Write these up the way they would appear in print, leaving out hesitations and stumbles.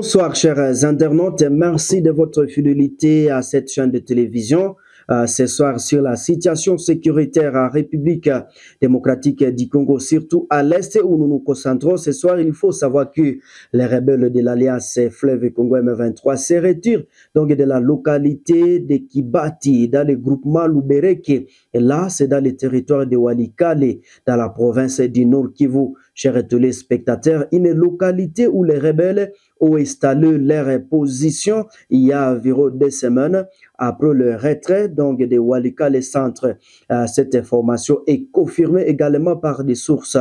Bonsoir chers internautes, merci de votre fidélité à cette chaîne de télévision. Ce soir sur la situation sécuritaire en République démocratique du Congo, surtout à l'est où nous nous concentrons. Ce soir, il faut savoir que les rebelles de l'Alliance Fleuve Congo M23 se retirent donc de la localité de Kibati dans le groupement Lubereke. Et là, c'est dans le territoire de Walikale, dans la province du Nord Kivu. Chers téléspectateurs, une localité où les rebelles ont installé leur position il y a environ 2 semaines après le retrait donc de Walikale Centre. Cette information est confirmée également par des sources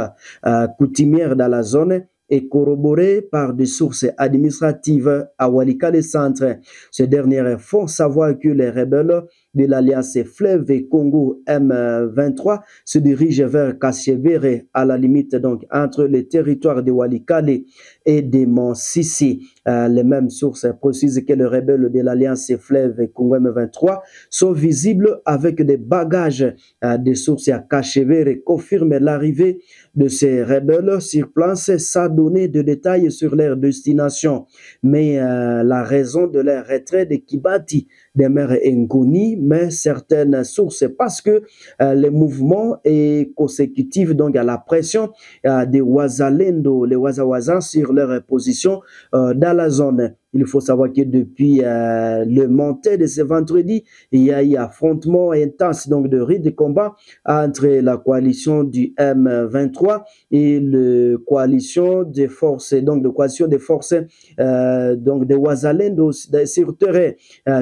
coutumières dans la zone et corroborée par des sources administratives à Walikale Centre. Ces dernières font savoir que les rebelles de l'Alliance Fleuve Congo M23 se dirigent vers Kashebere, à la limite donc entre les territoires de Walikale et de Mansisi. Les mêmes sources précisent que les rebelles de l'Alliance Fleuve Congo M23 sont visibles avec des bagages. Des sources à Kashebere confirment l'arrivée de ces rebelles sur place sans donner de détails sur leur destination. Mais la raison de leur retrait de Kibati demeure inconnue, mais certaines sources, parce que le mouvement est consécutif donc à la pression des Wazalendo, les Wazawazans sur leur position dans la zone. Il faut savoir que depuis le monté de ce vendredi, il y a eu affrontement intense donc de rites de combat entre la coalition du M23 et la coalition des forces donc de coalition des forces donc de Wazalendo sur terrain,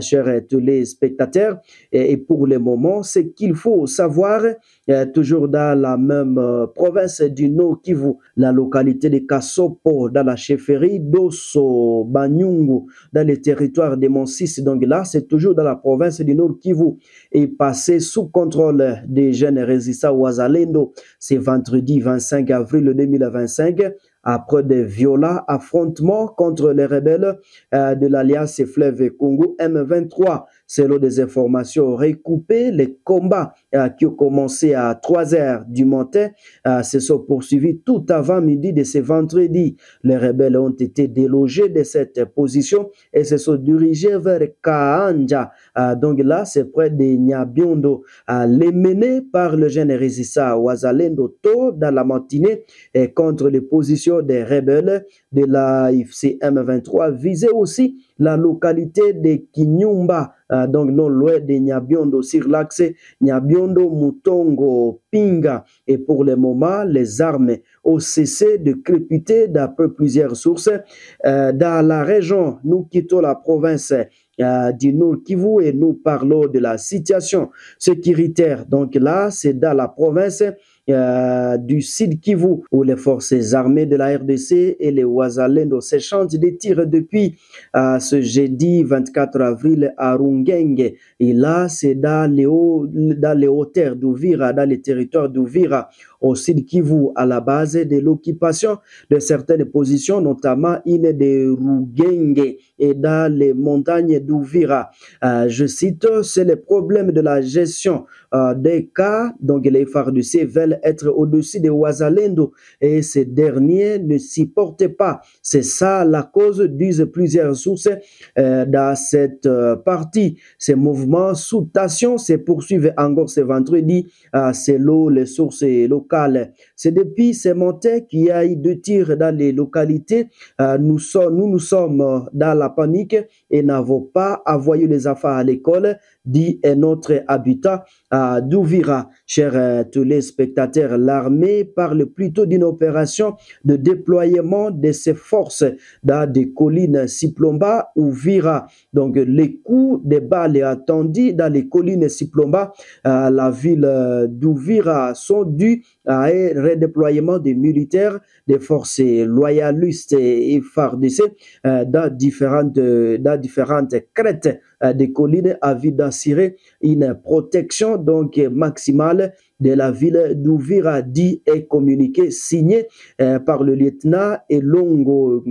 chers téléspectateurs. Et pour le moment, ce qu'il faut savoir, toujours dans la même province du Nord Kivu, la localité de Kasopo, dans la chefferie d'Osso Banyungu, dans les territoires de Monsis. Donc là, c'est toujours dans la province du Nord Kivu, est passé sous contrôle des jeunes résistants Wazalendo. C'est vendredi 25 avril 2025. Après des violents affrontements contre les rebelles de l'Alliance Fleuve Congo M23. Selon des informations recoupées, les combats qui ont commencé à 3 heures du matin se sont poursuivis tout avant midi de ce vendredi. Les rebelles ont été délogés de cette position et se sont dirigés vers Kaanja. Donc là, c'est près de Nyabiondo. Les menés par le jeune résistant Wazalendo tôt dans la matinée et contre les positions des rebelles de la IFC M23 visaient aussi la localité de Kinyumba, donc non loin de Nyabiondo, sur l'axe Nyabiondo-Mutongo-Pinga. Et pour le moment, les armes ont cessé de crépiter d'après plusieurs sources. Dans la région, nous quittons la province du Nord Kivu et nous parlons de la situation sécuritaire. Donc là, c'est dans la province du Sud Kivu où les forces armées de la RDC et les Wazalendo s'échangent des tirs depuis ce jeudi 24 avril à Rungenge. Et là, c'est dans les hauteurs d'Uvira, dans les territoires d'Uvira, au Sud Kivu, à la base de l'occupation de certaines positions, notamment une de Rungenge et dans les montagnes d'Uvira. Je cite, c'est le problème de la gestion des cas, donc les FARDC veulent être au-dessus des Wazalendo et ces derniers ne s'y portent pas. C'est ça la cause, disent plusieurs sources dans cette partie. Ces mouvements sous tension se poursuivent encore ce vendredi selon les sources locales. C'est depuis ces montées qu'il y a eu 2 tirs dans les localités. Nous sommes dans la panique et n'avons pas envoyé les enfants à l'école, dit un autre habitant d'Uvira. Chers téléspectateurs, l'armée parle plutôt d'une opération de déploiement de ses forces dans des collines Siplomba ou Vira. Donc les coups de balles attendus dans les collines Siplomba, la ville d'Uvira, sont dus à un redéploiement des militaires, des forces loyalistes et FARDC dans différentes crêtes des collines à vue d'assurer une protection donc maximale de la ville d'Uvira, dit et communiqué signé par le lieutenant Elongo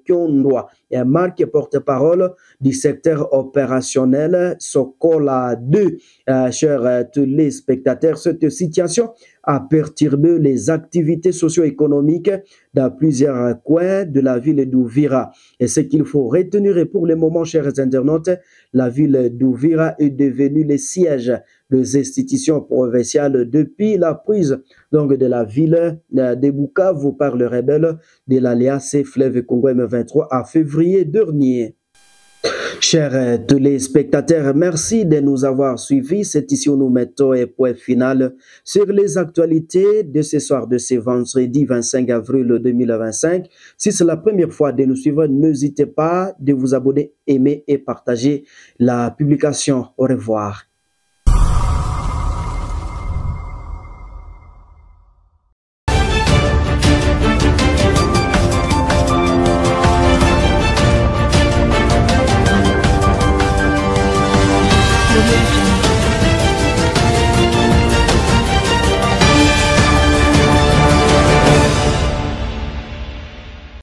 Kyondwa, Marc, porte-parole du secteur opérationnel Sokola 2. Chers téléspectateurs, cette situation a perturbé les activités socio-économiques dans plusieurs coins de la ville d'Uvira. Et ce qu'il faut retenir, et pour le moment, chers internautes, la ville d'Uvira est devenue le siège des institutions provinciales depuis la prise donc, de la ville de Bukavu par le rebelle de l'Alliance Fleuve Congo M23 en février dernier. Chers téléspectateurs, merci de nous avoir suivis. C'est ici où nous mettons un point final sur les actualités de ce soir, de ce vendredi 25 avril 2025. Si c'est la première fois de nous suivre, n'hésitez pas de vous abonner, aimer et partager la publication. Au revoir. Thank you.